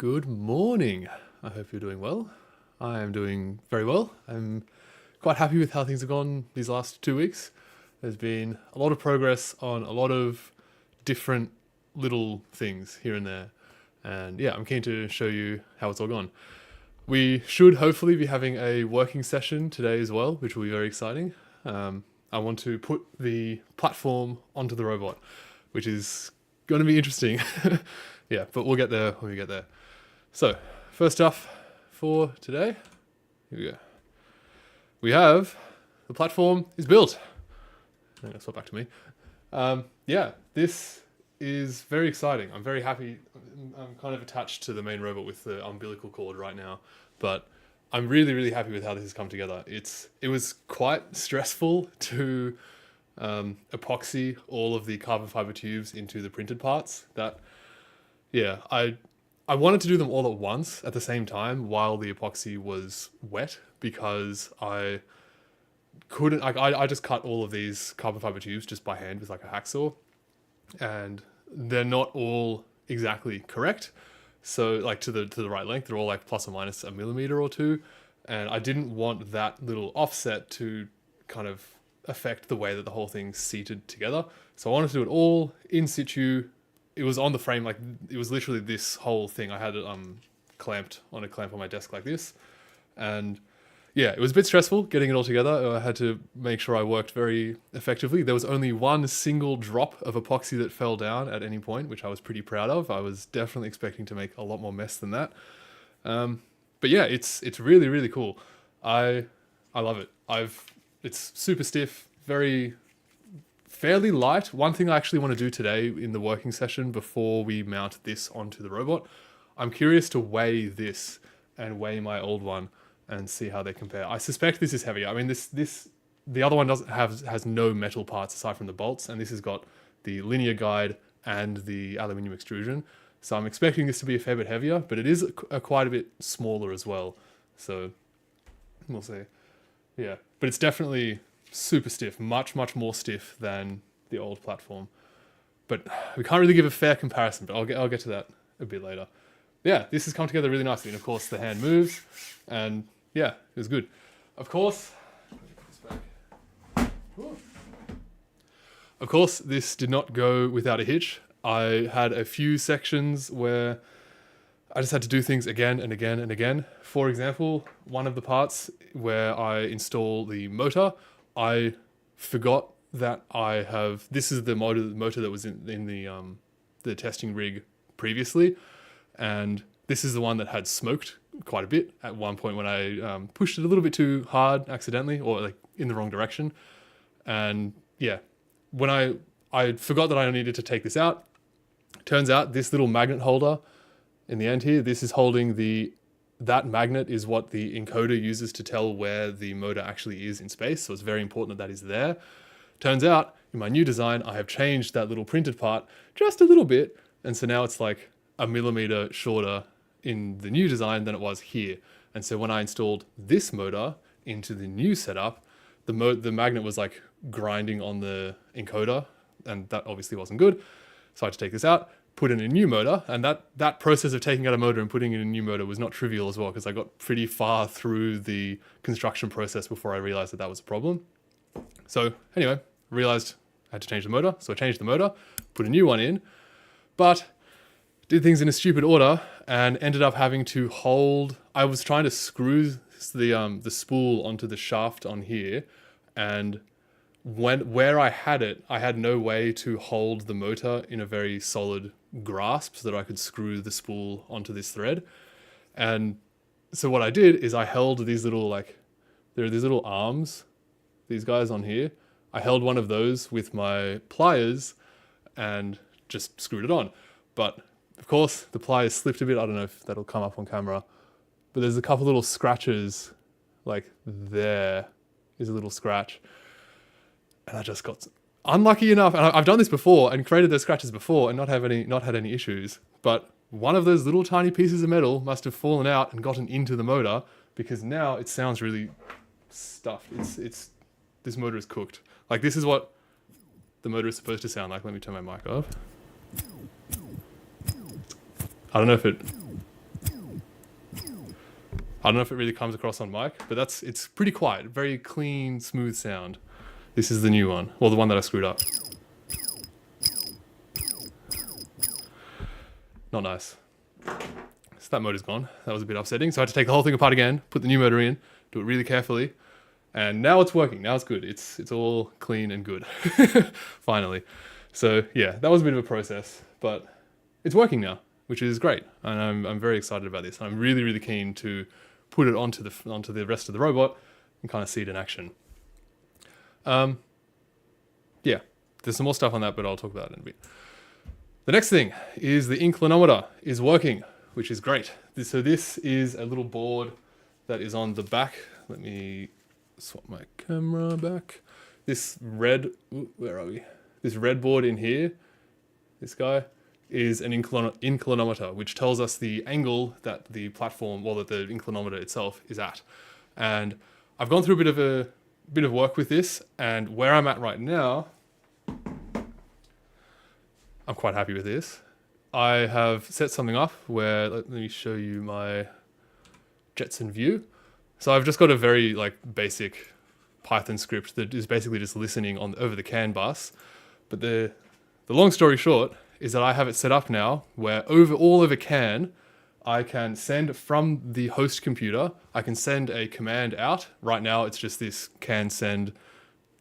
Good morning. I hope you're doing well. I am doing very well. I'm quite happy with how things have gone these last 2 weeks. There's been a lot of progress on a lot of different little things here and there. And yeah, I'm keen to show you how it's all gone. We should hopefully be having a working session today as well, which will be very exciting. I want to put the platform onto the robot, which is going to be interesting. Yeah, but we'll get there when we get there. So, first stuff for today, here we go. We have, the platform is built. That's not back to me. Yeah, this is very exciting. I'm very happy. I'm kind of attached to the main robot with the umbilical cord right now, but I'm really, really happy with how this has come together. It was quite stressful to epoxy all of the carbon fiber tubes into the printed parts. I wanted to do them all at once at the same time while the epoxy was wet, because I couldn't, I just cut all of these carbon fiber tubes just by hand with like a hacksaw, and they're not all exactly correct. So like to the right length, they're all like plus or minus a millimeter or two. And I didn't want that little offset to kind of affect the way that the whole thing's seated together. So I wanted to do it all in situ. It was on the frame, like it was literally this whole thing. I had it clamped on a clamp on my desk like this. And yeah, it was a bit stressful getting it all together. I had to make sure I worked very effectively. There was only one single drop of epoxy that fell down at any point, which I was pretty proud of. I was definitely expecting to make a lot more mess than that. But yeah, it's really, really cool. I love it. It's super stiff, fairly light. One thing I actually want to do today in the working session before we mount this onto the robot, I'm curious to weigh this and weigh my old one and see how they compare. I suspect this is heavier. I mean, the other one has no metal parts aside from the bolts, and this has got the linear guide and the aluminium extrusion. So I'm expecting this to be a fair bit heavier, but it is quite a bit smaller as well. So we'll see. Yeah, but it's definitely super stiff, much, much more stiff than the old platform. But we can't really give a fair comparison, but I'll get to that a bit later. Yeah, this has come together really nicely, and of course the hand moves, and yeah, it was good. Of course, let me put this back. Of course, this did not go without a hitch. I had a few sections where I just had to do things again and again and again. For example, one of the parts where I install the motor, I forgot that this is the motor that was in the testing rig previously, and this is the one that had smoked quite a bit at one point when I pushed it a little bit too hard accidentally, or like in the wrong direction. And yeah, when I forgot that I needed to take this out. Turns out this little magnet holder in the end here, this is holding that magnet is what the encoder uses to tell where the motor actually is in space. So it's very important that is there. Turns out in my new design, I have changed that little printed part just a little bit. And so now it's like a millimeter shorter in the new design than it was here. And so when I installed this motor into the new setup, the magnet was like grinding on the encoder, and that obviously wasn't good. So I had to take this out, put in a new motor, and that process of taking out a motor and putting in a new motor was not trivial as well, because I got pretty far through the construction process before I realized that was a problem. So anyway, realized I had to change the motor, so I changed the motor, put a new one in, but did things in a stupid order and ended up having to I was trying to screw the spool onto the shaft on here, and where I had it, I had no way to hold the motor in a very solid grasp so that I could screw the spool onto this thread. And so what I did is I held these little, there are these little arms, these guys on here. I held one of those with my pliers and just screwed it on. But of course the pliers slipped a bit. I don't know if that'll come up on camera, but there's a couple little scratches, like there is a little scratch. And I just got unlucky enough, and I've done this before and created those scratches before and not had any issues. But one of those little tiny pieces of metal must have fallen out and gotten into the motor, because now it sounds really stuffed. This motor is cooked. Like, this is what the motor is supposed to sound like. Let me turn my mic off. I don't know if it I don't know if it really comes across on mic, but it's pretty quiet, very clean, smooth sound. This is the new one, well, the one that I screwed up. Not nice. So that motor's gone. That was a bit upsetting. So I had to take the whole thing apart again, put the new motor in, do it really carefully. And now it's working. Now it's good. It's all clean and good. Finally. So yeah, that was a bit of a process, but it's working now, which is great. And I'm very excited about this. I'm really, really keen to put it onto the rest of the robot and kind of see it in action. Yeah, there's some more stuff on that, but I'll talk about it in a bit. The next thing is the Inclinometer is working, which is great. So this is a little board that is on the back. Let me swap my camera back. This red, where are we? This red board in here, this guy, is an inclinometer, which tells us the angle that the platform, well, that the inclinometer itself is at. And I've gone through a bit of work with this, and where I'm at right now, I'm quite happy with this. I have set something up where, let me show you my Jetson view. So I've just got a very basic Python script that is basically just listening over the CAN bus. But the long story short is that I have it set up now where all over CAN, I can send from the host computer, I can send a command out. Right now it's just this CAN send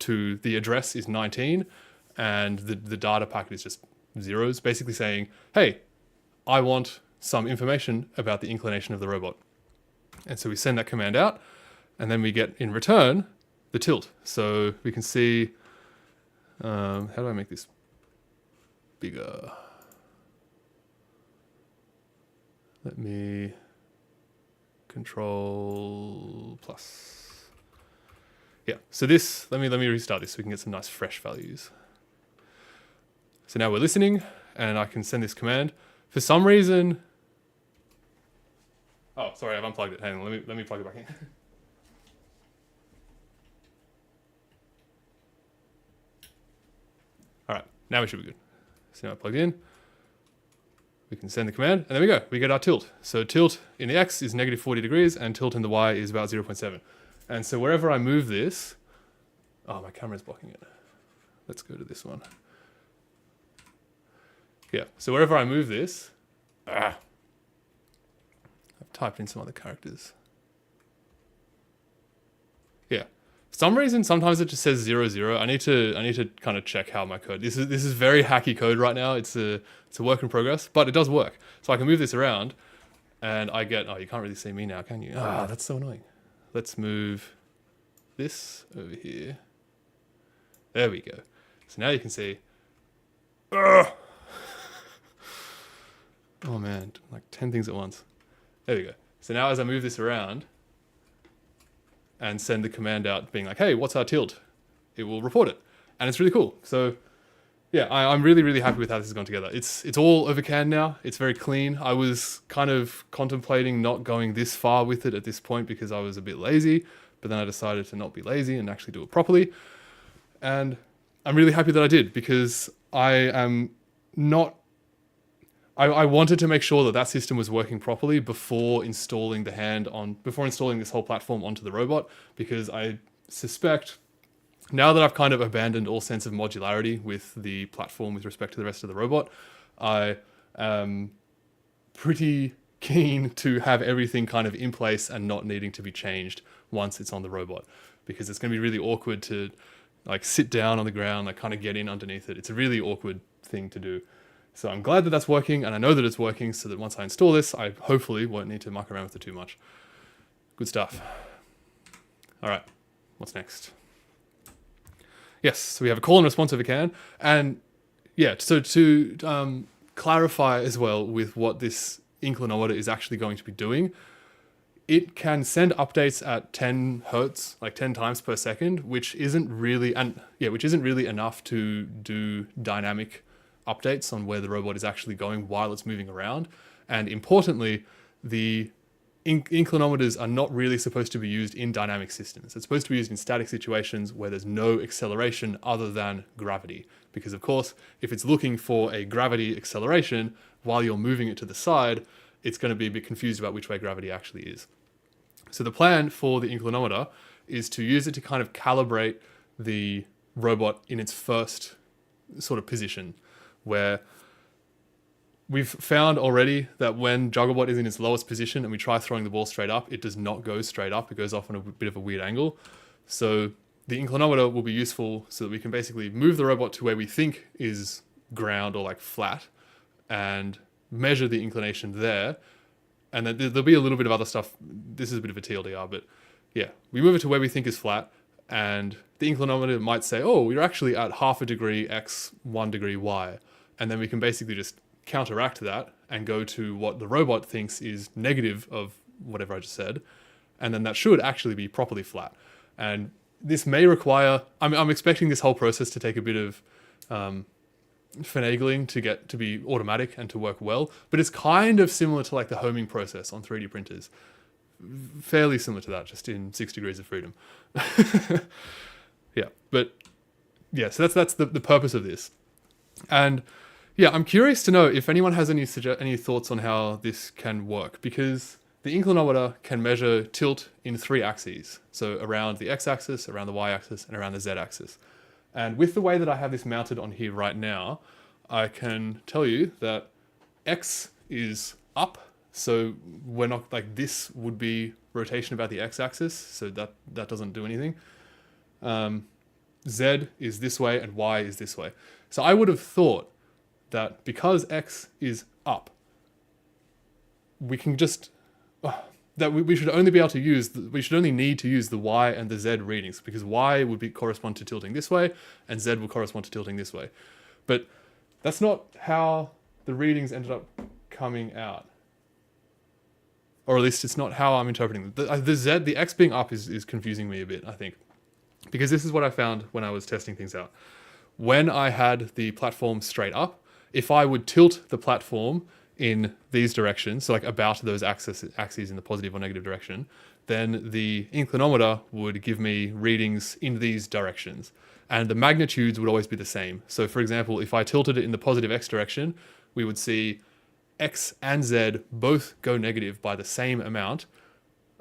to the address is 19 and the data packet is just zeros, basically saying, hey, I want some information about the inclination of the robot. And so we send that command out and then we get in return the tilt. So we can see, how do I make this bigger? Let me control plus. Yeah, so this, let me restart this so we can get some nice fresh values. So now we're listening and I can send this command. For some reason, oh, sorry, I've unplugged it. Hang on, let me plug it back in. All right, now we should be good. So now I plugged in. We can send the command, and there we go. We get our tilt. So tilt in the X is negative 40 degrees, and tilt in the Y is about 0.7. And so wherever I move this, oh, my camera's blocking it. Let's go to this one. Yeah, so wherever I move this, I've typed in some other characters. Yeah, for some reason, sometimes it just says 0, 0. I need to kind of check how my code. This is very hacky code right now. It's a work in progress, but it does work. So I can move this around, and I get. Oh, you can't really see me now, can you? Ah, that's so annoying. Let's move this over here. There we go. So now you can see. Oh man, like 10 things at once. There we go. So now as I move this around and send the command out being like, hey, what's our tilt? It will report it. And it's really cool. So yeah, I'm really, really happy with how this has gone together. It's all over CAN now. It's very clean. I was kind of contemplating not going this far with it at this point because I was a bit lazy, but then I decided to not be lazy and actually do it properly. And I'm really happy that I did because I am not... I wanted to make sure that system was working properly before installing before installing this whole platform onto the robot, because I suspect now that I've kind of abandoned all sense of modularity with the platform with respect to the rest of the robot, I am pretty keen to have everything kind of in place and not needing to be changed once it's on the robot, because it's going to be really awkward to sit down on the ground, kind of get in underneath it. It's a really awkward thing to do. So I'm glad that that's working, and I know that it's working so that once I install this, I hopefully won't need to muck around with it too much. Good stuff. All right, what's next? Yes, so we have a call and response over CAN, and yeah, so to clarify as well with what this inclinometer is actually going to be doing, it can send updates at 10 hertz, 10 times per second, which isn't really enough to do dynamic updates on where the robot is actually going while it's moving around. And importantly, the inclinometers are not really supposed to be used in dynamic systems. It's supposed to be used in static situations where there's no acceleration other than gravity. Because of course, if it's looking for a gravity acceleration while you're moving it to the side, it's going to be a bit confused about which way gravity actually is. So the plan for the inclinometer is to use it to kind of calibrate the robot in its first sort of position, where we've found already that when Jugglebot is in its lowest position and we try throwing the ball straight up, it does not go straight up. It goes off on a bit of a weird angle. So the inclinometer will be useful so that we can basically move the robot to where we think is ground or like flat and measure the inclination there. And then there'll be a little bit of other stuff. This is a bit of a TLDR, but yeah, we move it to where we think is flat, and the inclinometer might say, oh, you're actually at 0.5 degree X, 1 degree Y. And then we can basically just counteract that and go to what the robot thinks is negative of whatever I just said. And then that should actually be properly flat. And this may require, I'm expecting this whole process to take a bit of finagling to get to be automatic and to work well, but it's kind of similar to like the homing process on 3D printers. Fairly similar to that, just in 6 degrees of freedom. Yeah, but yeah, so that's the purpose of this. And yeah, I'm curious to know if anyone has any thoughts on how this can work, because the inclinometer can measure tilt in 3 axes. So around the x-axis, around the y-axis, and around the z-axis. And with the way that I have this mounted on here right now, I can tell you that x is up. So we're not like, this would be rotation about the x-axis. So that doesn't do anything. Z is this way and y is this way. So I would have thought that because x is up, we can just, that we should only be able to use, we should only need to use the y and the z readings, because y would correspond to tilting this way and z would correspond to tilting this way. But that's not how the readings ended up coming out. Or at least it's not how I'm interpreting them. The x being up is confusing me a bit, I think. Because this is what I found when I was testing things out. When I had the platform straight up, if I would tilt the platform in these directions, so like about those axes in the positive or negative direction, then the inclinometer would give me readings in these directions. And the magnitudes would always be the same. So for example, if I tilted it in the positive x direction, we would see x and z both go negative by the same amount,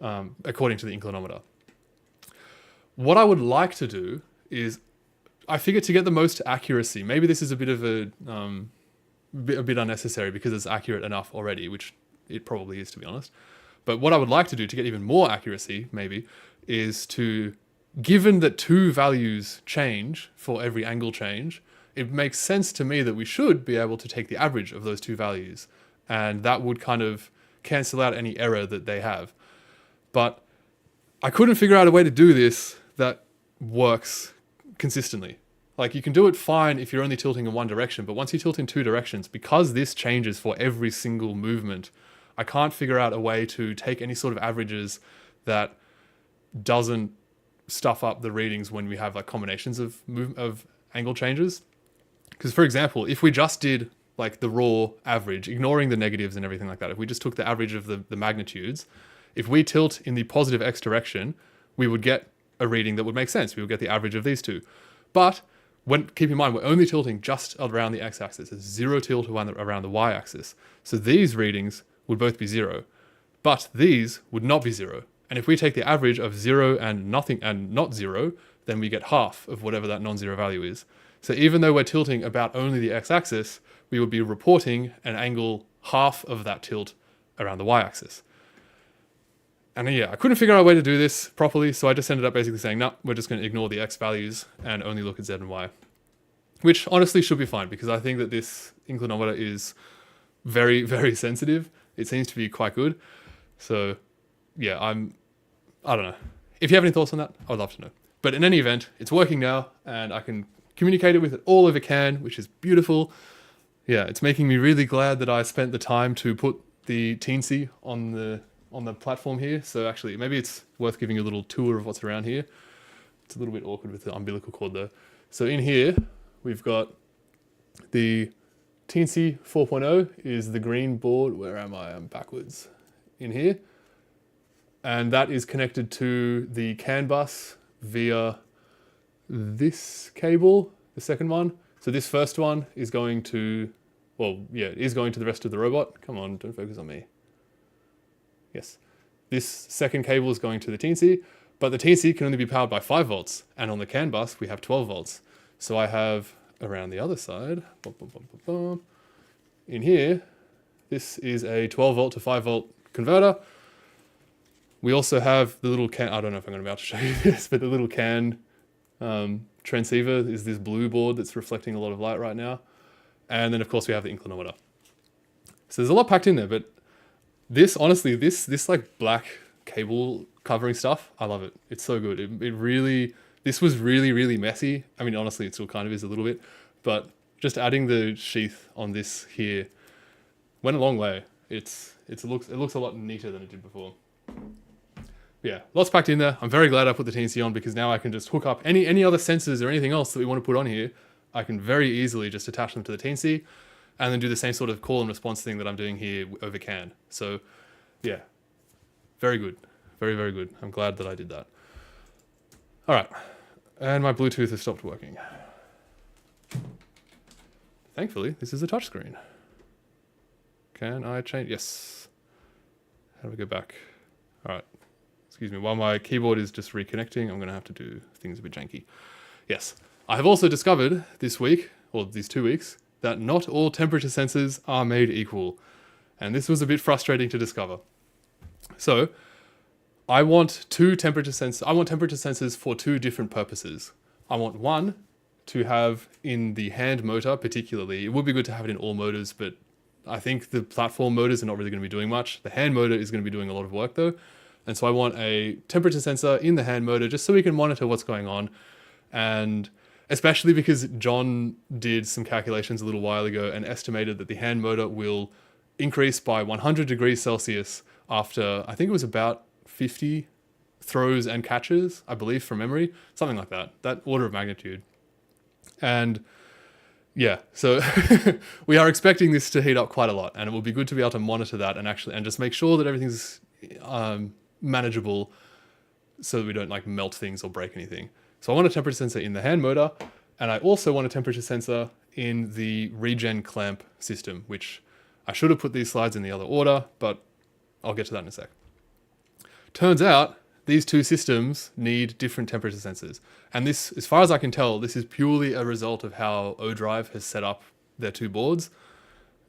according to the inclinometer. What I would like to do is, I figure to get the most accuracy, maybe this is a bit of a bit unnecessary because it's accurate enough already, which it probably is, to be honest. But what I would like to do to get even more accuracy, maybe, is to, given that 2 values change for every angle change, it makes sense to me that we should be able to take the average of those 2 values. And that would kind of cancel out any error that they have. But I couldn't figure out a way to do this that works consistently. Like, you can do it fine if you're only tilting in one direction, but once you tilt in 2 directions, because this changes for every single movement, I can't figure out a way to take any sort of averages that doesn't stuff up the readings when we have like combinations of angle changes. Because for example, if we just did like the raw average, ignoring the negatives and everything like that, if we just took the average of the magnitudes, if we tilt in the positive x direction, we would get a reading that would make sense. We would get the average of these 2. But keep in mind, we're only tilting just around the x-axis. There's 0 tilt around the y-axis. So these readings would both be 0, but these would not be 0. And if we take the average of 0 and nothing and not 0, then we get half of whatever that non-zero value is. So even though we're tilting about only the x-axis, we would be reporting an angle half of that tilt around the y-axis. And yeah, I couldn't figure out a way to do this properly, so I just ended up basically saying, no, we're just going to ignore the x values and only look at z and y. Which honestly should be fine, because I think that this inclinometer is very, very sensitive. It seems to be quite good. So yeah, I don't know. If you have any thoughts on that, I would love to know. But in any event, it's working now, and I can communicate it with it all over CAN, which is beautiful. Yeah, it's making me really glad that I spent the time to put the Teensy on the platform here. So actually, maybe it's worth giving you a little tour of what's around here. It's a little bit awkward with the umbilical cord though. So in here, we've got the Teensy 4.0 is the green board. Where am I? I'm backwards. In here. And that is connected to the CAN bus via this cable, the second one. So this first one is going to, well, yeah, it is going to the rest of the robot. Come on, don't focus on me. Yes. this second cable is going to the Teensy, but the Teensy can only be powered by 5 volts. And on the CAN bus, we have 12 volts. So I have around the other side, in here, this is a 12 volt to 5 volt converter. We also have the little CAN, I don't know if I'm going to be able to show you this, but the little CAN transceiver is this blue board that's reflecting a lot of light right now. And then of course we have the inclinometer. So there's a lot packed in there, but this, honestly, this like black cable covering stuff, I love it. It's so good. It really, this was really, really messy. I mean, honestly, it still kind of is a little bit, but just adding the sheath on this here went a long way. It looks a lot neater than it did before. Yeah, lots packed in there. I'm very glad I put the Teensy on, because now I can just hook up any other sensors or anything else that we want to put on here. I can very easily just attach them to the Teensy and then do the same sort of call and response thing that I'm doing here over CAN. So yeah, very good. Very, very good. I'm glad that I did that. All right. And my Bluetooth has stopped working. Thankfully, this is a touchscreen. Can I change? Yes. How do we go back? All right. Excuse me. While my keyboard is just reconnecting, I'm going to have to do things a bit janky. Yes. I have also discovered this week, or these 2 weeks, that not all temperature sensors are made equal. And this was a bit frustrating to discover. So I want temperature sensors for 2 different purposes. I want one to have in the hand motor particularly. It would be good to have it in all motors, but I think the platform motors are not really going to be doing much. The hand motor is going to be doing a lot of work though. And so I want a temperature sensor in the hand motor just so we can monitor what's going on. And especially because John did some calculations a little while ago and estimated that the hand motor will increase by 100 degrees Celsius after, I think it was about 50 throws and catches, I believe, from memory, something like that order of magnitude. And yeah, so we are expecting this to heat up quite a lot, and it will be good to be able to monitor that and just make sure that everything's manageable so that we don't like melt things or break anything. So I want a temperature sensor in the hand motor, and I also want a temperature sensor in the regen clamp system, which I should have put these slides in the other order, but I'll get to that in a sec. Turns out these 2 systems need different temperature sensors. And this, as far as I can tell, this is purely a result of how ODrive has set up their 2 boards.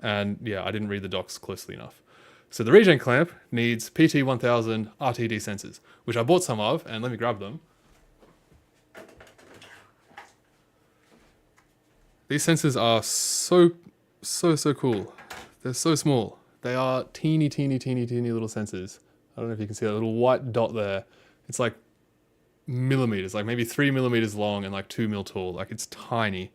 And yeah, I didn't read the docs closely enough. So the regen clamp needs PT1000 RTD sensors, which I bought some of, and let me grab them. These sensors are so cool. They're so small. They are teeny little sensors. I don't know if you can see that little white dot there. It's like millimeters, like maybe 3 millimeters long and like 2 mil tall. Like it's tiny.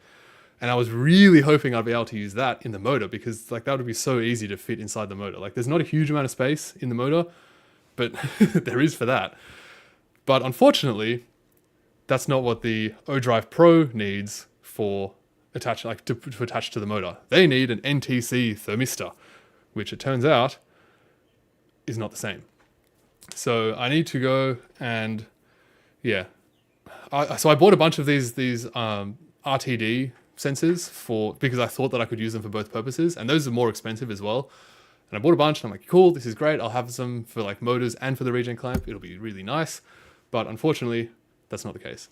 And I was really hoping I'd be able to use that in the motor, because like that would be so easy to fit inside the motor. Like there's not a huge amount of space in the motor, but there is for that. But unfortunately, that's not what the ODrive Pro needs for attach to the motor. They need an NTC thermistor, which it turns out is not the same. So I need to go and yeah. So I bought a bunch of these RTD sensors because I thought that I could use them for both purposes, and those are more expensive as well. And I bought a bunch and I'm like, cool, this is great. I'll have some for like motors and for the regen clamp. It'll be really nice. But unfortunately, that's not the case.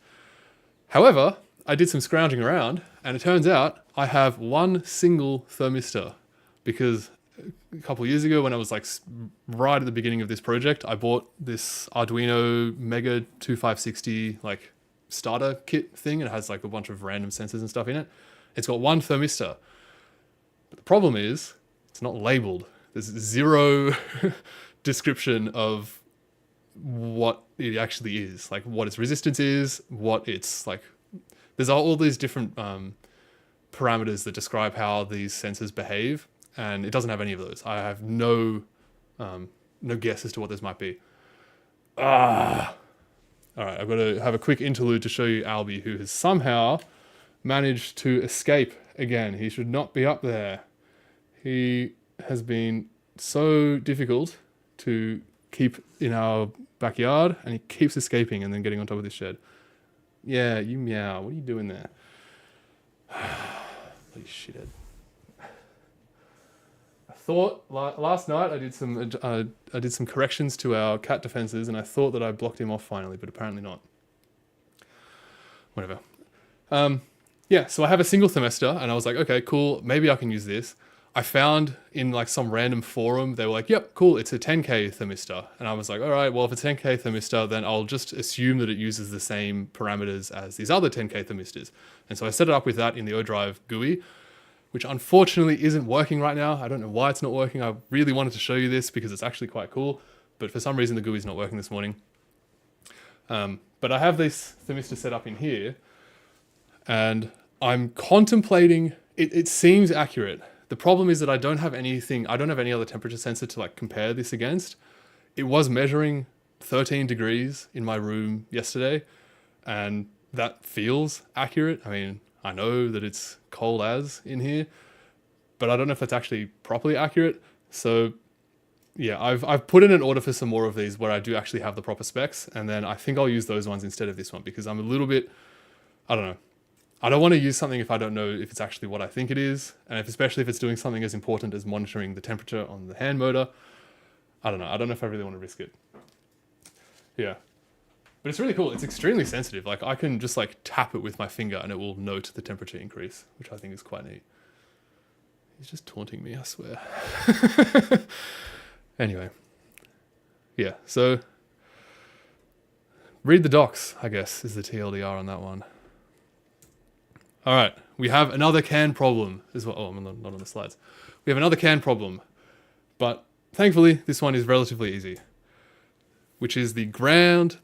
However, I did some scrounging around, and it turns out I have one single thermistor, because a couple of years ago when I was like right at the beginning of this project, I bought this Arduino Mega 2560 like starter kit thing, and it has like a bunch of random sensors and stuff in it. It's got one thermistor, but the problem is it's not labeled. There's zero description of what it actually is, like what its resistance is, what it's like. There's all these different parameters that describe how these sensors behave, and it doesn't have any of those. I have no guess as to what this might be. All right, I've got to have a quick interlude to show you Albie, who has somehow managed to escape again. He should not be up there. He has been so difficult to keep in our backyard, and he keeps escaping and then getting on top of this shed. Yeah, you meow. What are you doing there? Bloody shithead. I thought last night I did some corrections to our cat defenses, and I thought that I blocked him off finally, but apparently not. Whatever. Yeah, so I have a single thermistor, and I was like, okay, cool, maybe I can use this. I found in like some random forum, they were like, yep, cool, it's a 10K thermistor. And I was like, all right, well, if it's a 10K thermistor, then I'll just assume that it uses the same parameters as these other 10K thermistors. And so I set it up with that in the ODrive GUI, which unfortunately isn't working right now. I don't know why it's not working. I really wanted to show you this because it's actually quite cool, but for some reason the GUI is not working this morning. But I have this thermistor set up in here, and I'm contemplating, it seems accurate. The problem is that I don't have any other temperature sensor to like compare this against. It was measuring 13 degrees in my room yesterday, and that feels accurate. I mean, I know that it's cold as in here, but I don't know if that's actually properly accurate. So yeah, I've put in an order for some more of these where I do actually have the proper specs, and then I think I'll use those ones instead of this one because I'm a little bit, I don't know. I don't want to use something if I don't know if it's actually what I think it is, and especially if it's doing something as important as monitoring the temperature on the hand motor. I don't know. I don't know if I really want to risk it. Yeah. But it's really cool. It's extremely sensitive. Like I can just like tap it with my finger and it will note the temperature increase, which I think is quite neat. He's just taunting me, I swear. Anyway. Yeah, so read the docs, I guess, is the TLDR on that one. All right, we have another can problem as well. Oh, I'm not on the slides. We have another can problem, but thankfully this one is relatively easy, which is the ground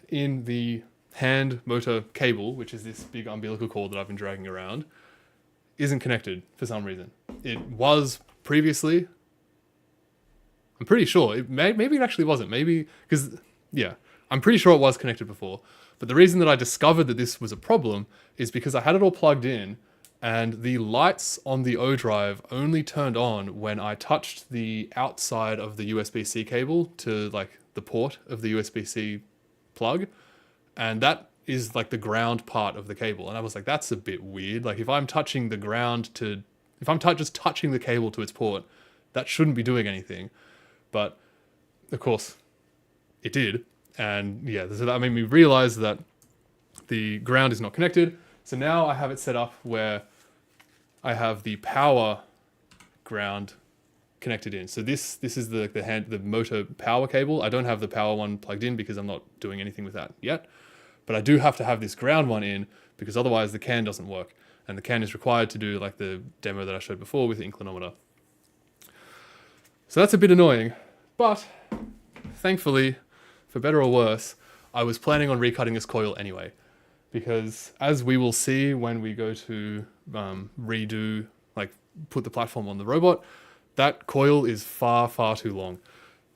in the hand motor cable, which is this big umbilical cord that I've been dragging around, isn't connected for some reason. It was previously. I'm pretty sure. Maybe it actually wasn't. Maybe, because, yeah, I'm pretty sure it was connected before. But the reason that I discovered that this was a problem is because I had it all plugged in and the lights on the O drive only turned on when I touched the outside of the USB-C cable to like the port of the USB-C plug. And that is like the ground part of the cable. And I was like, that's a bit weird. Like if I'm touching the ground to, if I'm just touching the cable to its port, that shouldn't be doing anything. But of course it did. And yeah, so that made me realize that the ground is not connected. So now I have it set up where I have the power ground connected in. So this is the motor power cable. I don't have the power one plugged in because I'm not doing anything with that yet. But I do have to have this ground one in because otherwise the can doesn't work. And the can is required to do like the demo that I showed before with the inclinometer. So that's a bit annoying, but thankfully, for better or worse, I was planning on recutting this coil anyway, because as we will see when we go to redo, like put the platform on the robot, that coil is far, far too long.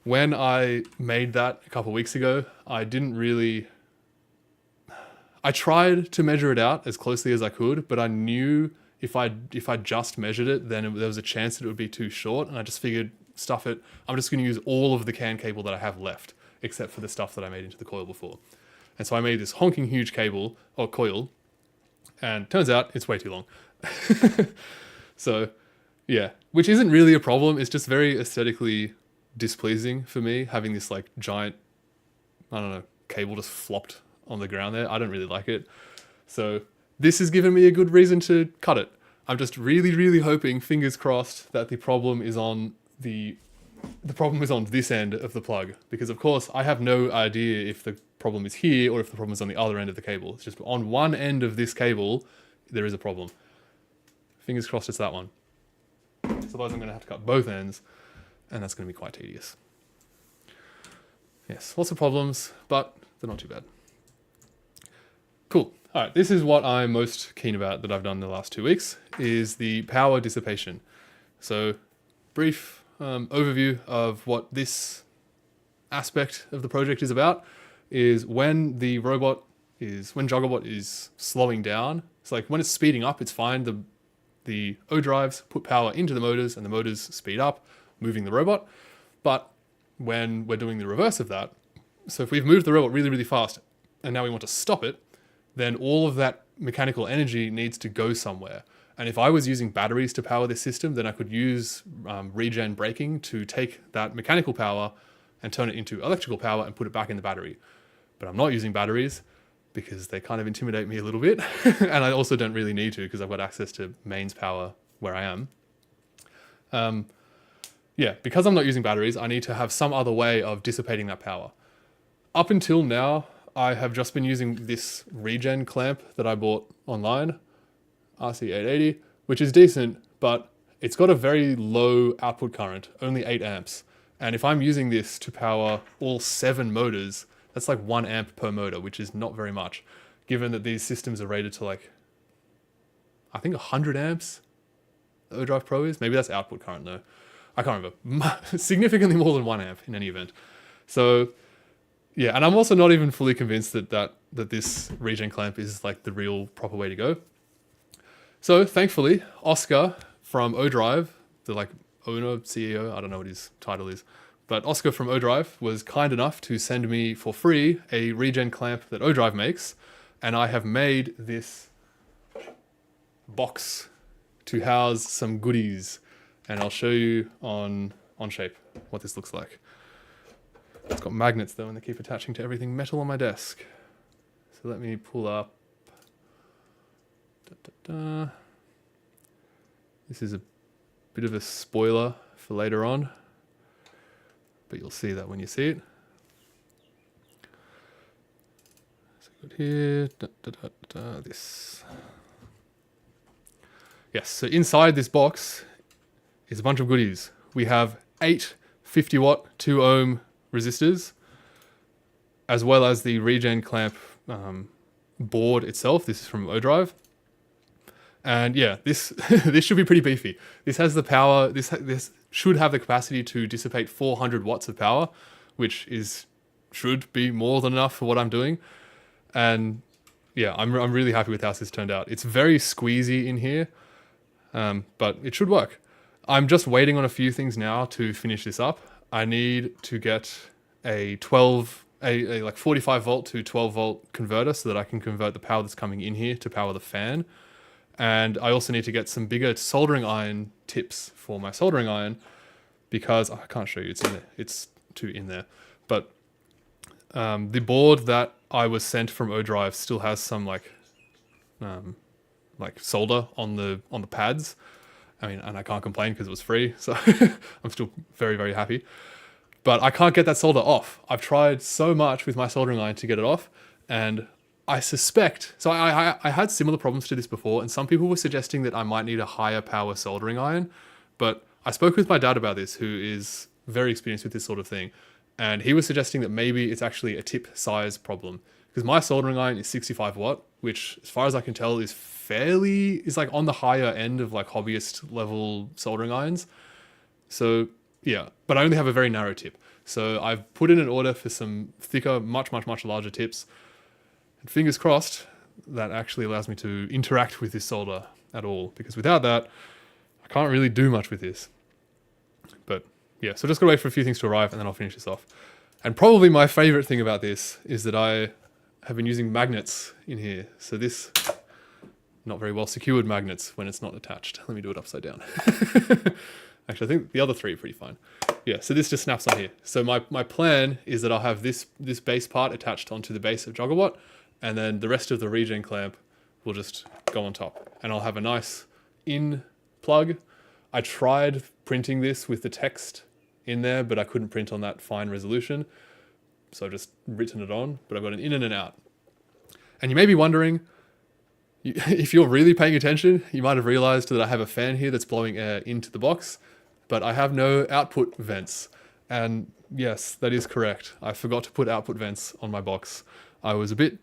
When I made that a couple of weeks ago, I tried to measure it out as closely as I could, but I knew if I just measured it, then there was a chance that it would be too short, and I just figured, stuff it, I'm just going to use all of the can cable that I have left, except for the stuff that I made into the coil before. And so I made this honking huge cable, or coil, and turns out it's way too long. So, yeah, which isn't really a problem, it's just very aesthetically displeasing for me, having this like giant, I don't know, cable just flopped on the ground there. I don't really like it. So this has given me a good reason to cut it. I'm just really, really hoping, fingers crossed, that the problem is on this end of the plug, because of course I have no idea if the problem is here or if the problem is on the other end of the cable. It's just on one end of this cable there is a problem. Fingers crossed it's that one. Otherwise I'm going to have to cut both ends, and that's going to be quite tedious. Yes, lots of problems, but they're not too bad. Cool. All right, this is what I'm most keen about that I've done in the last 2 weeks, is the power dissipation. So brief overview of what this aspect of the project is about is when Jugglebot is slowing down. It's like when it's speeding up, it's fine. The O drives put power into the motors and the motors speed up, moving the robot. But when we're doing the reverse of that, so if we've moved the robot really, really fast and now we want to stop it, then all of that mechanical energy needs to go somewhere. And if I was using batteries to power this system, then I could use regen braking to take that mechanical power and turn it into electrical power and put it back in the battery. But I'm not using batteries because they kind of intimidate me a little bit. And I also don't really need to because I've got access to mains power where I am. Yeah, because I'm not using batteries, I need to have some other way of dissipating that power. Up until now, I have just been using this regen clamp that I bought online, RC880, which is decent, but it's got a very low output current, only 8 amps. And if I'm using this to power all 7 motors, that's like 1 amp per motor, which is not very much, given that these systems are rated to like, I think 100 amps, the ODrive Pro is. Maybe that's output current though. I can't remember. Significantly more than 1 amp in any event. So yeah, and I'm also not even fully convinced that this regen clamp is like the real proper way to go. So thankfully, Oscar from ODrive, the like owner, CEO, I don't know what his title is, but Oscar from ODrive was kind enough to send me for free a regen clamp that ODrive makes, and I have made this box to house some goodies, and I'll show you on Onshape what this looks like. It's got magnets though, and they keep attaching to everything metal on my desk. So let me pull up. This is a bit of a spoiler for later on, but you'll see that when you see it. So good here. This. Yes, so inside this box is a bunch of goodies. We have 8 50 watt 2 ohm resistors, as well as the regen clamp board itself. This is from ODrive. And yeah, this this should be pretty beefy. This has the power, this should have the capacity to dissipate 400 watts of power, which should be more than enough for what I'm doing. And yeah, I'm really happy with how this turned out. It's very squeezy in here, but it should work. I'm just waiting on a few things now to finish this up. I need to get a like 45 volt to 12 volt converter so that I can convert the power that's coming in here to power the fan. And I also need to get some bigger soldering iron tips for my soldering iron because I can't show you, it's in there. It's too in there. But the board that I was sent from ODrive still has some like solder on the pads. I mean, and I can't complain because it was free, so I'm still very, very happy. But I can't get that solder off. I've tried so much with my soldering iron to get it off, and I suspect, so I had similar problems to this before, and some people were suggesting that I might need a higher power soldering iron, but I spoke with my dad about this, who is very experienced with this sort of thing, and he was suggesting that maybe it's actually a tip size problem, because my soldering iron is 65 watt, which as far as I can tell is like on the higher end of like hobbyist level soldering irons. So yeah, but I only have a very narrow tip. So I've put in an order for some thicker, much larger tips. And fingers crossed, that actually allows me to interact with this solder at all, because without that, I can't really do much with this. But yeah, so just gotta wait for a few things to arrive and then I'll finish this off. And probably my favorite thing about this is that I have been using magnets in here. So this, not very well secured magnets when it's not attached. Let me do it upside down. Actually, I think the other 3 are pretty fine. Yeah, so this just snaps on here. So my plan is that I'll have this base part attached onto the base of Jugglebot, and then the rest of the regen clamp will just go on top. And I'll have a nice in plug. I tried printing this with the text in there, but I couldn't print on that fine resolution. So I've just written it on, but I've got an in and an out. And you may be wondering, if you're really paying attention, you might have realized that I have a fan here that's blowing air into the box, but I have no output vents. And yes, that is correct. I forgot to put output vents on my box. I was a bit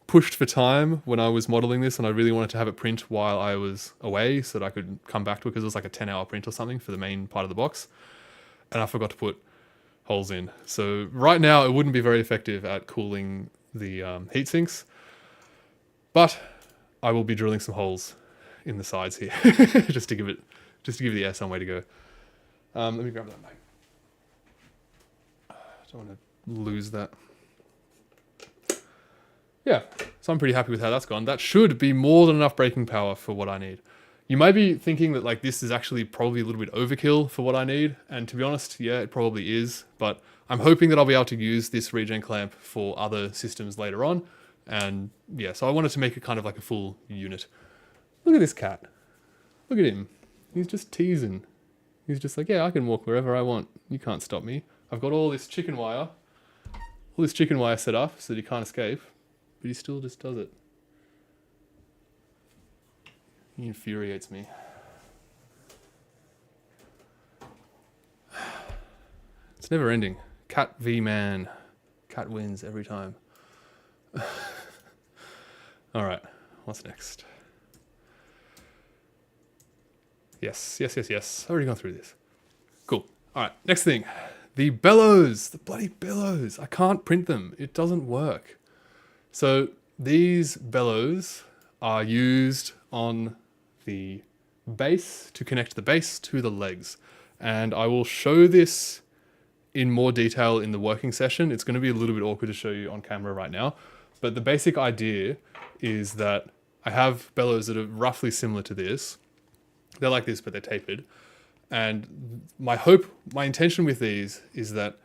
pushed for time when I was modeling this, and I really wanted to have it print while I was away so that I could come back to it, because it was like a 10-hour print or something for the main part of the box. And I forgot to put holes in. So right now it wouldn't be very effective at cooling the heat sinks, but I will be drilling some holes in the sides here just to give the air some way to go. Let me grab that mic. I don't want to lose that. Yeah, so So I'm pretty happy with how that's gone. That should be more than enough braking power for what I need. You might be thinking that like this is actually probably a little bit overkill for what I need. And to be honest, yeah, it probably is. But I'm hoping that I'll be able to use this regen clamp for other systems later on. And yeah, so I wanted to make it kind of like a full unit. Look at this cat. Look at him. He's just teasing. He's just like, yeah, I can walk wherever I want. You can't stop me. I've got all this chicken wire set up so that he can't escape, but he still just does it. He infuriates me. It's never ending. Cat v man. Cat wins every time. All right, what's next? Yes. I've already gone through this. Cool. All right, next thing. The bellows, the bloody bellows. I can't print them. It doesn't work. So these bellows are used on the base to connect the base to the legs. And I will show this in more detail in the working session. It's going to be a little bit awkward to show you on camera right now. But the basic idea is that I have bellows that are roughly similar to this. They're like this, but they're tapered. And my intention with these is that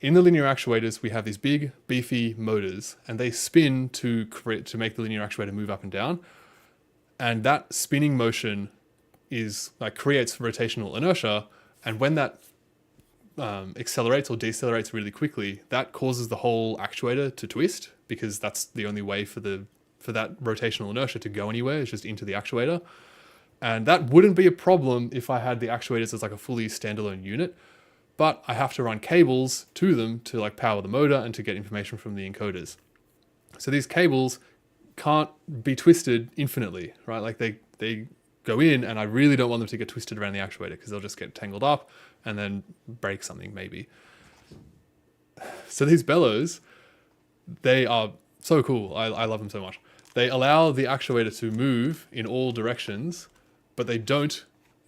in the linear actuators, we have these big, beefy motors, and they spin to make the linear actuator move up and down. And that spinning motion creates rotational inertia. And when that accelerates or decelerates really quickly, that causes the whole actuator to twist, because that's the only way for that rotational inertia to go anywhere, is just into the actuator. And that wouldn't be a problem if I had the actuators as like a fully standalone unit, but I have to run cables to them to like power the motor and to get information from the encoders. So these cables can't be twisted infinitely, right? Like they go in, and I really don't want them to get twisted around the actuator, because they'll just get tangled up and then break something maybe. So these bellows, they are so cool. I love them so much. They allow the actuator to move in all directions, but they don't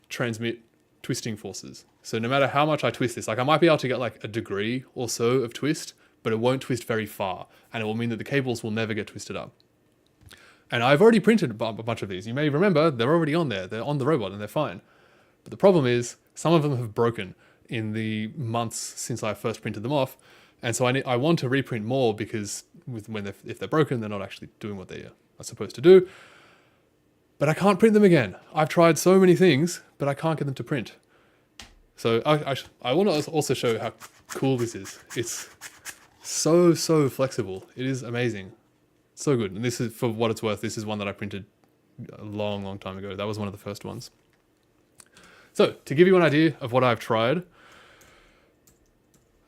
transmit twisting forces. So no matter how much I twist this, like I might be able to get like a degree or so of twist, but it won't twist very far. And it will mean that the cables will never get twisted up. And I've already printed a bunch of these. You may remember they're already on there. They're on the robot and they're fine. But the problem is some of them have broken in the months since I first printed them off. And so I want to reprint more, because if they're broken, they're not actually doing what they are supposed to do. But I can't print them again. I've tried so many things, but I can't get them to print. So I want to also show how cool this is. It's so flexible. It is amazing. So good. And this is, for what it's worth, this is one that I printed a long time ago. That was one of the first ones. So to give you an idea of what I've tried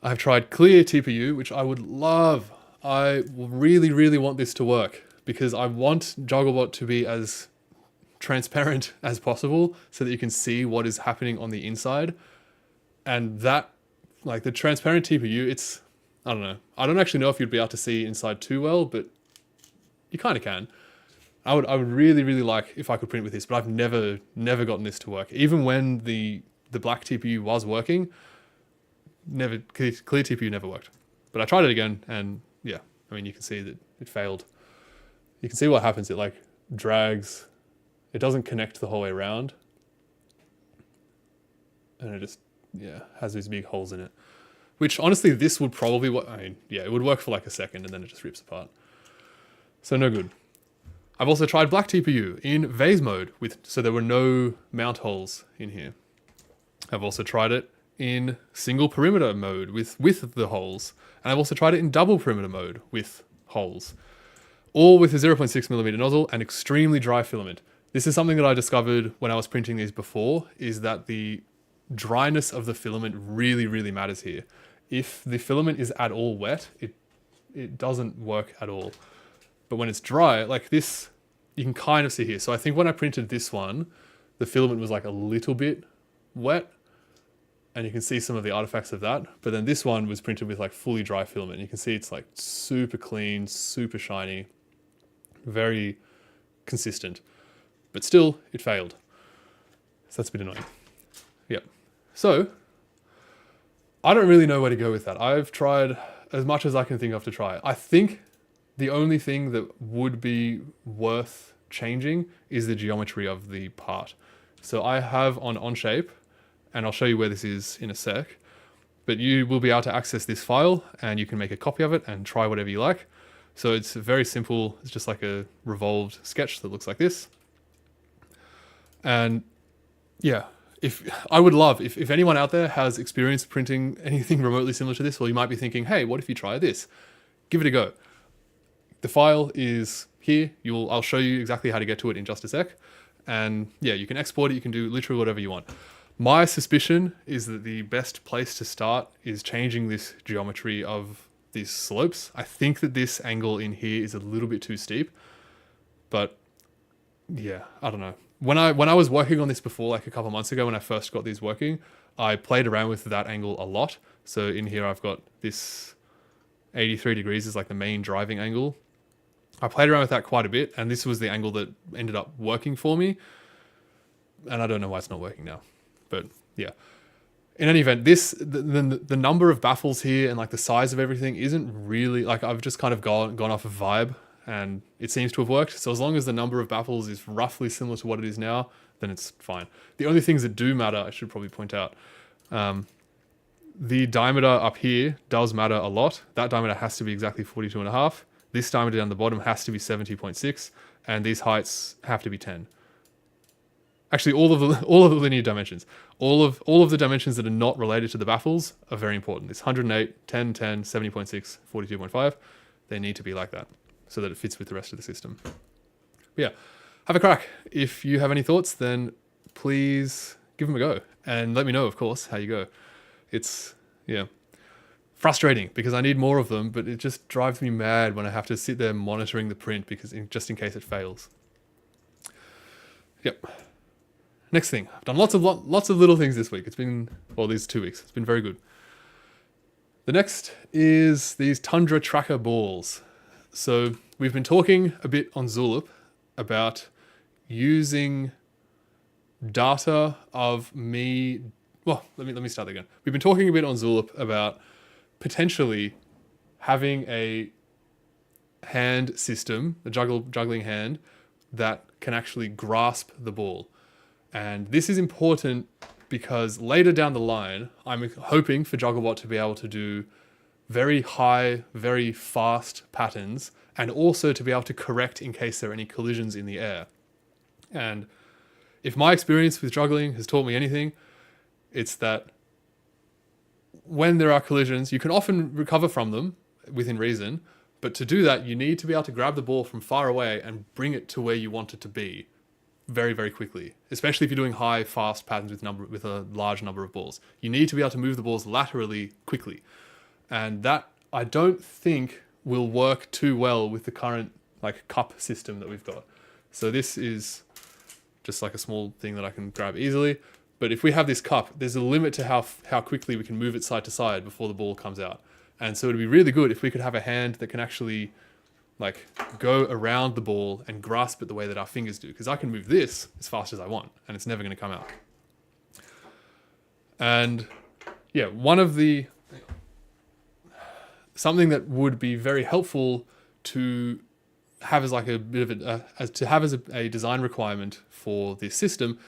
clear TPU, which I would love. I really want this to work, because I want Jugglebot to be as transparent as possible so that you can see what is happening on the inside. And that, like the transparent TPU, I don't know. I don't actually know if you'd be able to see inside too well, but you kind of can. I would really like if I could print with this, but I've never gotten this to work. Even when the black TPU was working, clear TPU never worked. But I tried it again, and yeah, I mean, you can see that it failed. You can see what happens. It like drags. It doesn't connect the whole way around. And it just, has these big holes in it. Which honestly, this would probably work. I mean, yeah, it would work for like a second and then it just rips apart. So no good. I've also tried black TPU in vase mode so there were no mount holes in here. I've also tried it in single perimeter mode with the holes. And I've also tried it in double perimeter mode with holes. All with a 0.6mm nozzle and extremely dry filament. This is something that I discovered when I was printing these before, is that the dryness of the filament really matters here. If the filament is at all wet, it doesn't work at all. But when it's dry, like this, you can kind of see here. So I think when I printed this one, the filament was like a little bit wet, and you can see some of the artifacts of that. But then this one was printed with like fully dry filament. You can see it's like super clean, super shiny, very consistent. But still, it failed. So that's a bit annoying. Yep. So, I don't really know where to go with that. I've tried as much as I can think of to try. I think the only thing that would be worth changing is the geometry of the part. So I have on Onshape, and I'll show you where this is in a sec, but you will be able to access this file and you can make a copy of it and try whatever you like. So it's very simple. It's just like a revolved sketch that looks like this. And yeah, I would love if anyone out there has experience printing anything remotely similar to this, or you might be thinking, hey, what if you try this? Give it a go. The file is here. I'll show you exactly how to get to it in just a sec. And yeah, you can export it. You can do literally whatever you want. My suspicion is that the best place to start is changing this geometry of these slopes. I think that this angle in here is a little bit too steep, but yeah, I don't know. When I was working on this before, like a couple of months ago, when I first got these working, I played around with that angle a lot. So in here, I've got this 83 degrees is like the main driving angle. I played around with that quite a bit, and this was the angle that ended up working for me. And I don't know why it's not working now, but yeah. In any event, the number of baffles here and like the size of everything isn't really, like, I've just kind of gone off of vibe, and it seems to have worked. So as long as the number of baffles is roughly similar to what it is now, then it's fine. The only things that do matter, I should probably point out, the diameter up here does matter a lot. That diameter has to be exactly 42.5. This diameter down the bottom has to be 70.6, and these heights have to be 10. Actually, all of the linear dimensions, all of the dimensions that are not related to the baffles are very important. This 108, 10, 10, 70.6, 42.5, they need to be like that so that it fits with the rest of the system. But yeah, have a crack. If you have any thoughts, then please give them a go and let me know, of course, how you go. It's, yeah, frustrating because I need more of them, but it just drives me mad when I have to sit there monitoring the print because just in case it fails. Yep. Next thing, I've done lots of little things this week. It's been, well, these 2 weeks. It's been very good. The next is these Tundra tracker balls. So we've been talking a bit on Zulip about using data of me. Well, let me start again. We've been talking a bit on Zulip about potentially having a hand system, a juggling hand, that can actually grasp the ball. And this is important because later down the line, I'm hoping for Jugglebot to be able to do very high, very fast patterns, and also to be able to correct in case there are any collisions in the air. And if my experience with juggling has taught me anything, it's that when there are collisions, you can often recover from them within reason, but to do that, you need to be able to grab the ball from far away and bring it to where you want it to be very, very quickly, especially if you're doing high, fast patterns with a large number of balls. You need to be able to move the balls laterally quickly. And that, I don't think, will work too well with the current like cup system that we've got. So this is just like a small thing that I can grab easily. But if we have this cup, there's a limit to how quickly we can move it side to side before the ball comes out. And so it'd be really good if we could have a hand that can actually like go around the ball and grasp it the way that our fingers do. Because I can move this as fast as I want and it's never going to come out. And yeah, something that would be very helpful to have as like a bit of a design requirement for this system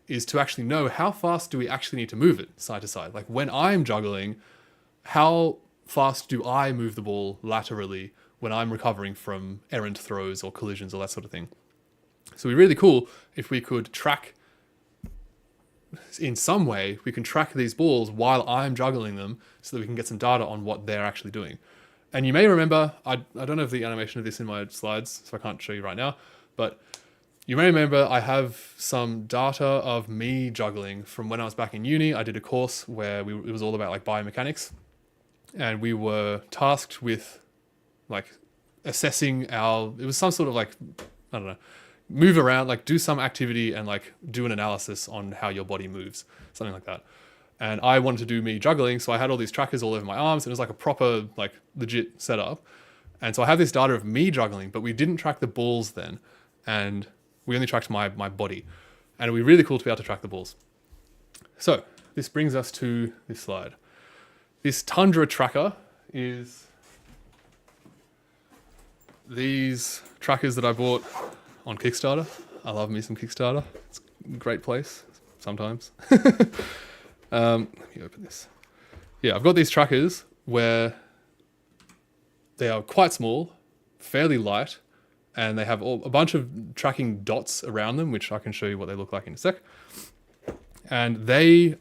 is to actually know how fast do we actually need to move it side to side. Like when I'm juggling, how fast do I move the ball laterally when I'm recovering from errant throws or collisions or that sort of thing. So it'd be really cool if we could track, in some way, we can track these balls while I'm juggling them so that we can get some data on what they're actually doing. And you may remember, I don't have the animation of this in my slides, so I can't show you right now, but you may remember I have some data of me juggling from when I was back in uni. I did a course where it was all about like biomechanics, and we were tasked with like assessing it was some sort of like, I don't know, move around, like do some activity and like do an analysis on how your body moves, something like that. And I wanted to do me juggling, so I had all these trackers all over my arms, and it was like a proper, like legit setup. And so I have this data of me juggling, but we didn't track the balls then, and we only tracked my body. And it would be really cool to be able to track the balls. So this brings us to this slide. This Tundra tracker is these trackers that I bought on Kickstarter. I love me some Kickstarter. It's a great place sometimes. Let me open this. Yeah, I've got these trackers where they are quite small, fairly light, and they have a bunch of tracking dots around them, which I can show you what they look like in a sec. And they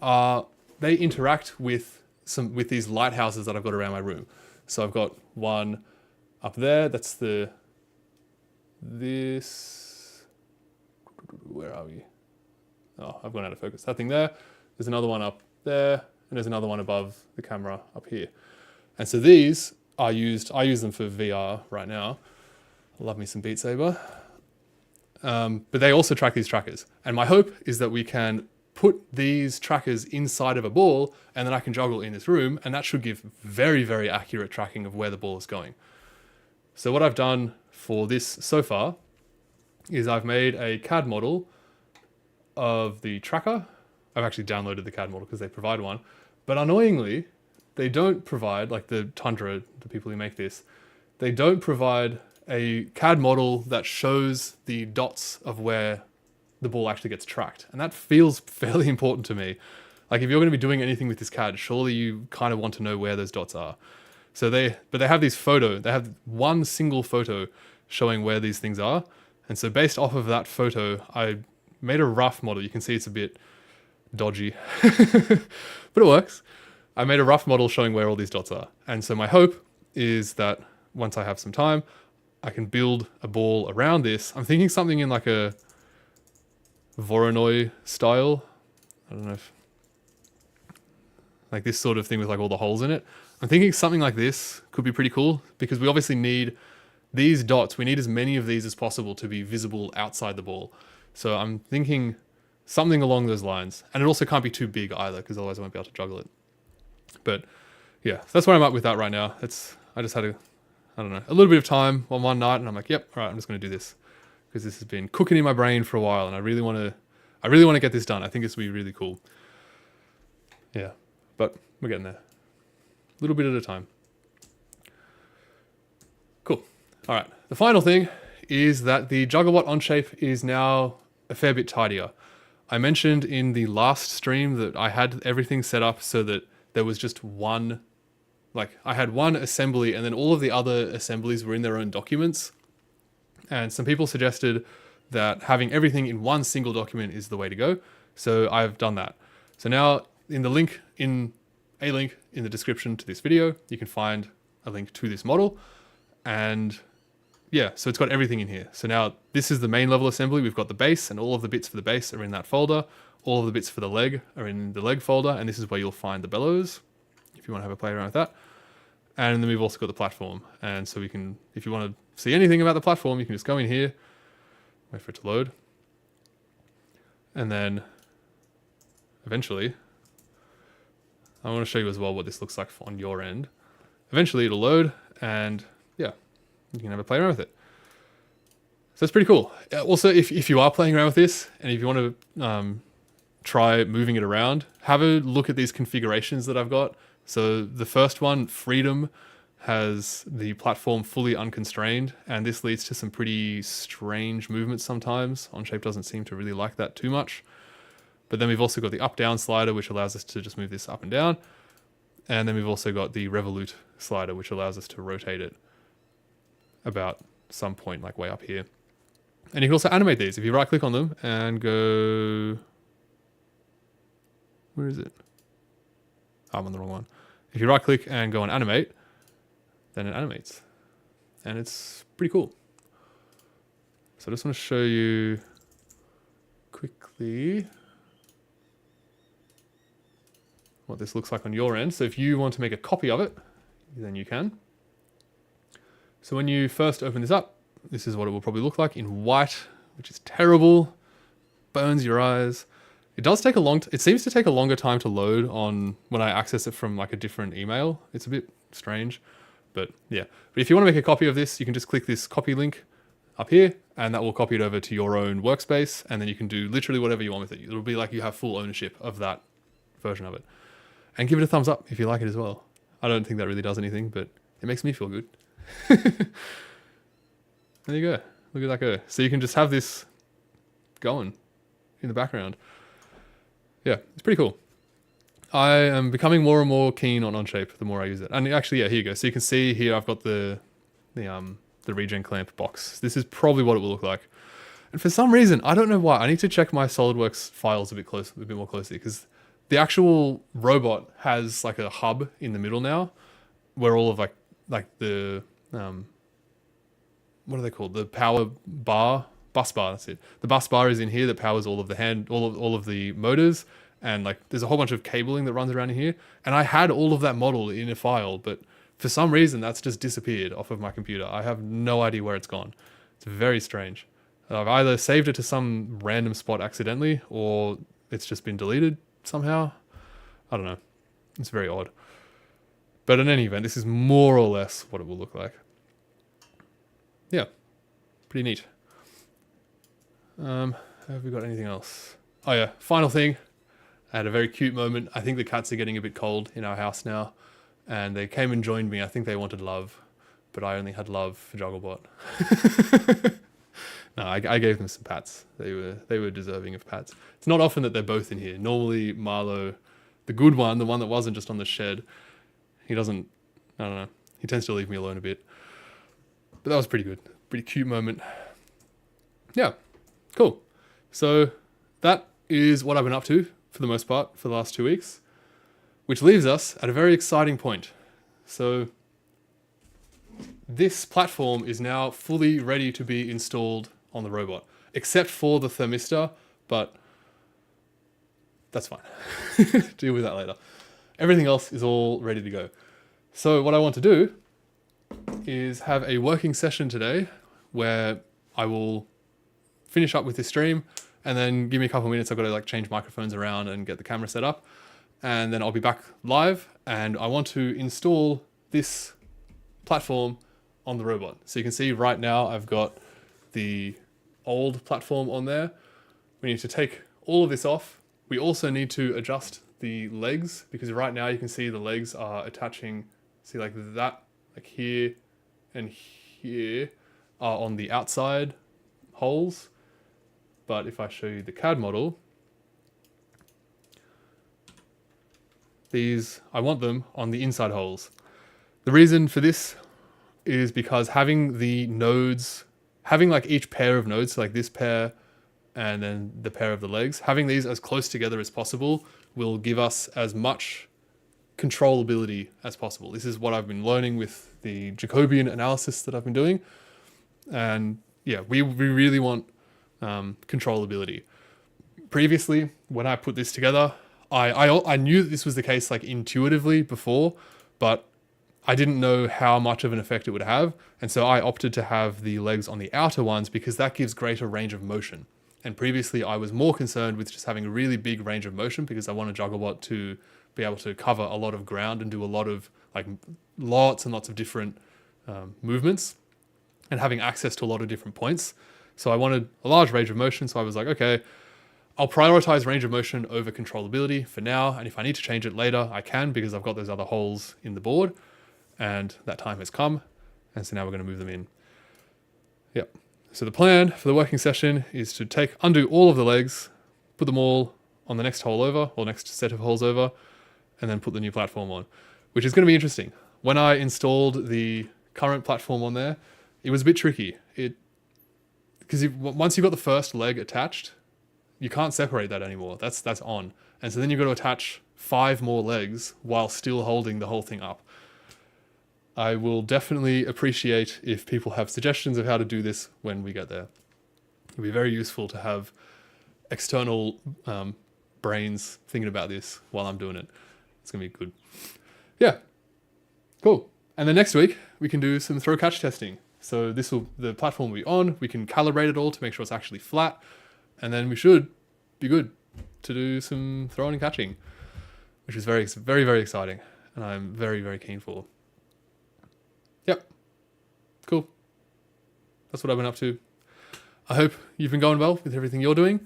interact with these lighthouses that I've got around my room. So I've got one up there. That's where are we? Oh, I've gone out of focus. That thing there. There's another one up there, and there's another one above the camera up here. And so these are used. I use them for VR right now. I love me some Beat Saber. But they also track these trackers. And my hope is that we can put these trackers inside of a ball, and then I can juggle in this room, and that should give very, very accurate tracking of where the ball is going. So what I've done for this so far is I've made a CAD model of the tracker. I've actually downloaded the CAD model because they provide one. But annoyingly, they don't provide, like the Tundra, the people who make this, they don't provide a CAD model that shows the dots of where the ball actually gets tracked. And that feels fairly important to me. Like if you're going to be doing anything with this CAD, surely you kind of want to know where those dots are. So they have they have one single photo showing where these things are. And so based off of that photo, I made a rough model. You can see it's a bit dodgy, but it works. I made a rough model showing where all these dots are. And so my hope is that once I have some time, I can build a ball around this. I'm thinking something in like a Voronoi style. I don't know if like this sort of thing with like all the holes in it. I'm thinking something like this could be pretty cool because we obviously need these dots. We need as many of these as possible to be visible outside the ball. So I'm thinking something along those lines. And it also can't be too big either because otherwise I won't be able to juggle it. But yeah, so that's where I'm at with that right now. I just had a little bit of time on one night and I'm like, yep, all right, I'm just going to do this. Because this has been cooking in my brain for a while, and I really want to get this done. I think this will be really cool. Yeah, but we're getting there. A little bit at a time. Cool. All right. The final thing is that the Jugglebot Onshape is now a fair bit tidier. I mentioned in the last stream that I had everything set up so that there was just one, like I had one assembly and then all of the other assemblies were in their own documents. And some people suggested that having everything in one single document is the way to go. So I've done that. So now in a link in the description to this video, you can find a link to this model. And yeah, so it's got everything in here. So now this is the main level assembly. We've got the base and all of the bits for the base are in that folder. All of the bits for the leg are in the leg folder. And this is where you'll find the bellows if you want to have a play around with that. And then we've also got the platform. And so we can, if you want to see anything about the platform, you can just go in here, wait for it to load. And then eventually, I want to show you as well what this looks like on your end. Eventually it'll load and yeah, you can have a play around with it. So it's pretty cool. Also, if you are playing around with this and if you want to try moving it around, have a look at these configurations that I've got. So the first one, Freedom, has the platform fully unconstrained, and this leads to some pretty strange movements sometimes. Onshape doesn't seem to really like that too much. But then we've also got the up-down slider, which allows us to just move this up and down. And then we've also got the Revolute slider, which allows us to rotate it about some point, like way up here. And you can also animate these. If you right-click on them and go... Where is it? Oh, I'm on the wrong one. If you right-click and go on Animate, then it animates. And it's pretty cool. So I just want to show you quickly what this looks like on your end. So if you want to make a copy of it, then you can. So when you first open this up, this is what it will probably look like in white, which is terrible. Burns your eyes. It does take it seems to take a longer time to load on when I access it from like a different email. It's a bit strange, but yeah. But if you want to make a copy of this, you can just click this copy link up here and that will copy it over to your own workspace. And then you can do literally whatever you want with it. It'll be like you have full ownership of that version of it. And give it a thumbs up if you like it as well. I don't think that really does anything, but it makes me feel good. There you go. Look at that go. So you can just have this going in the background. Yeah, it's pretty cool. I am becoming more and more keen on Onshape the more I use it. And actually, yeah, here you go. So you can see here I've got the regen clamp box. This is probably what it will look like. And for some reason, I don't know why, I need to check my SolidWorks files a bit more closely, because the actual robot has like a hub in the middle now, where all of like the what are they called? The power bar, bus bar. That's it. The bus bar is in here that powers all of the motors, and like there's a whole bunch of cabling that runs around in here. And I had all of that model in a file, but for some reason that's just disappeared off of my computer. I have no idea where it's gone. It's very strange. I've either saved it to some random spot accidentally, or it's just been deleted somehow. I don't know. It's very odd. But in any event, this is more or less what it will look like. Yeah, pretty neat. Have we got anything else? Oh yeah, final thing. I had a very cute moment. I think the cats are getting a bit cold in our house now, and they came and joined me. I think they wanted love, but I only had love for Jugglebot. No, I gave them some pats. They were deserving of pats. It's not often that they're both in here. Normally Marlo, the good one, the one that wasn't just on the shed, he doesn't, I don't know, he tends to leave me alone a bit. But that was pretty good. Pretty cute moment. Yeah, cool. So that is what I've been up to for the most part for the last 2 weeks, which leaves us at a very exciting point. So this platform is now fully ready to be installed on the robot, except for the thermistor, but that's fine. Deal with that later. Everything else is all ready to go. So what I want to do is have a working session today where I will finish up with this stream, and then give me a couple of minutes. I've got to like change microphones around and get the camera set up, and then I'll be back live, and I want to install this platform on the robot. So you can see right now I've got the old platform on there. We need to take all of this off. We also need to adjust the legs, because right now you can see the legs are attaching, see like that, like here and here are on the outside holes. But if I show you the CAD model, these, I want them on the inside holes. The reason for this is because having the nodes, having like each pair of nodes, so like this pair and then the pair of the legs, having these as close together as possible will give us as much controllability as possible. This is what I've been learning with the Jacobian analysis that I've been doing. And yeah, we really want controllability. Previously, when I put this together, I knew that this was the case like intuitively before, but I didn't know how much of an effect it would have. And so I opted to have the legs on the outer ones because that gives greater range of motion. And previously I was more concerned with just having a really big range of motion because I want a Jugglebot to be able to cover a lot of ground and do a lot of like lots and lots of different movements and having access to a lot of different points. So I wanted a large range of motion. So I was like, okay, I'll prioritize range of motion over controllability for now. And if I need to change it later, I can, because I've got those other holes in the board and that time has come. And so now we're going to move them in. Yep. So the plan for the working session is to undo all of the legs, put them all on the next hole over, or next set of holes over, and then put the new platform on, which is going to be interesting. When I installed the current platform on there, it was a bit tricky. Because once you've got the first leg attached, you can't separate that anymore. That's on. And so then you've got to attach 5 more legs while still holding the whole thing up. I will definitely appreciate if people have suggestions of how to do this when we get there. It'll be very useful to have external brains thinking about this while I'm doing it. It's going to be good. Yeah, cool. And then next week, we can do some throw catch testing. So the platform will be on, we can calibrate it all to make sure it's actually flat, and then we should be good to do some throwing and catching, which is very, very, very exciting, and I'm very, very keen for. Yep. Cool. That's what I've been up to. I hope you've been going well with everything you're doing,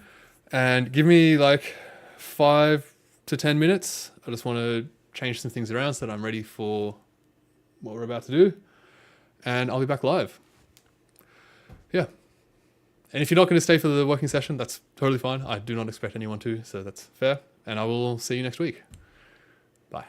and give me like 5 to 10 minutes. I just want to change some things around so that I'm ready for what we're about to do, and I'll be back live. yeah. And if you're not going to stay for the working session, that's totally fine. I do not expect anyone to, so that's fair. And I will see you next week. Bye.